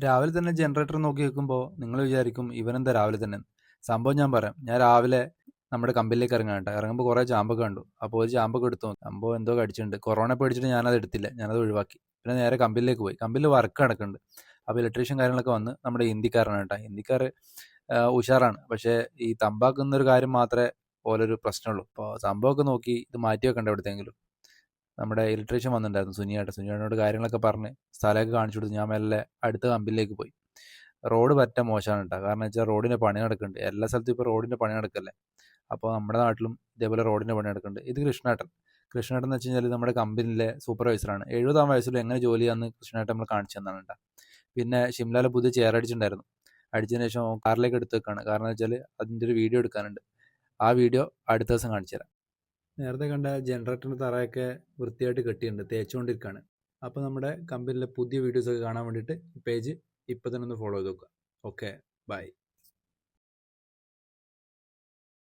രാവിലെ തന്നെ ജനറേറ്റർ നോക്കി വെക്കുമ്പോൾ നിങ്ങൾ വിചാരിക്കും ഇവനെന്താ രാവിലെ തന്നെ. സംഭവം ഞാൻ പറയാം. ഞാൻ രാവിലെ നമ്മുടെ കമ്പനിയിലേക്ക് ഇറങ്ങാൻ കേട്ടോ. ഇറങ്ങുമ്പോൾ കുറേ ചാമ്പൊക്കെ കണ്ടു. അപ്പോൾ ഒരു ചാമ്പൊക്കെ എടുത്തു നോക്കി. സംഭവം എന്തോ കടിച്ചിട്ടുണ്ട്. കൊറോണ പേടിച്ചിട്ട് ഞാനത് എടുത്തില്ല. ഞാനത് ഒഴിവാക്കി. പിന്നെ നേരെ കമ്പനിയിലേക്ക് പോയി. കമ്പനിയിൽ വർക്ക് നടക്കുന്നുണ്ട്. അപ്പോൾ ഇലക്ട്രീഷ്യൻ കാര്യങ്ങളൊക്കെ വന്ന് നമ്മുടെ ഹിന്ദിക്കാരനാണ് കേട്ടോ. ഹിന്ദിക്കാർ ഉഷാറാണ്. പക്ഷേ ഈ തമ്പാക്കുന്നൊരു കാര്യം മാത്രമേ ഓലൊരു പ്രശ്നമുള്ളൂ. അപ്പോൾ സംഭവമൊക്കെ നോക്കി ഇത് മാറ്റി വെക്കണ്ട എവിടത്തെങ്കിലും. നമ്മുടെ ഇലക്ട്രീഷ്യൻ വന്നിട്ടുണ്ടായിരുന്നു സുനിയേട്ടനോട് കാര്യങ്ങളൊക്കെ പറഞ്ഞ് സ്ഥലമൊക്കെ കാണിച്ചു കൊടുത്ത് ഞാൻ മെല്ലെ അടുത്ത കമ്പനിയിലേക്ക് പോയി. റോഡ് പറ്റ മോശമാണ് കേട്ടോ. കാരണം വെച്ചാൽ റോഡിൻ്റെ പണി നടക്കുന്നുണ്ട്. എല്ലാ സ്ഥലത്തും ഇപ്പോൾ റോഡിൻ്റെ പണി നടക്കല്ലേ. അപ്പോൾ നമ്മുടെ നാട്ടിലും ഇതേപോലെ റോഡിൻ്റെ പണി നടക്കുന്നുണ്ട്. ഇത് കൃഷ്ണേട്ടൻ എന്ന് വെച്ച് കഴിഞ്ഞാൽ നമ്മുടെ കമ്പനിയിലെ സൂപ്പർവൈസറാണ്. 70 വയസ്സിലും എങ്ങനെ ജോലി ചെയ്യാമെന്ന് കൃഷ്ണേട്ടൻ നമ്മൾ കാണിച്ചു തന്നാണ് കേട്ടോ. പിന്നെ ഷിംലയിലെ പുതിയ ചെയർ അടിച്ചിട്ടുണ്ടായിരുന്നു. അടിച്ചതിന് ശേഷം കാറിലേക്ക് എടുത്ത് വെക്കാണ്. കാരണം എന്ന് വെച്ചാൽ അതിൻ്റെ ഒരു വീഡിയോ എടുക്കാനുണ്ട്. ആ വീഡിയോ അടുത്ത ദിവസം കാണിച്ചു തരാം. നേരത്തെ കണ്ട ജനറേറ്ററിൻ്റെ തറയൊക്കെ വൃത്തിയായിട്ട് കെട്ടിയിട്ടുണ്ട്, തേച്ചുകൊണ്ടിരിക്കുകയാണ്. അപ്പോൾ നമ്മുടെ കമ്പനിയിലെ പുതിയ വീഡിയോസൊക്കെ കാണാൻ വേണ്ടിയിട്ട് പേജ് ഇപ്പോൾ തന്നെ ഒന്ന് ഫോളോ ചെയ്ത് നോക്കുക. Okay, by.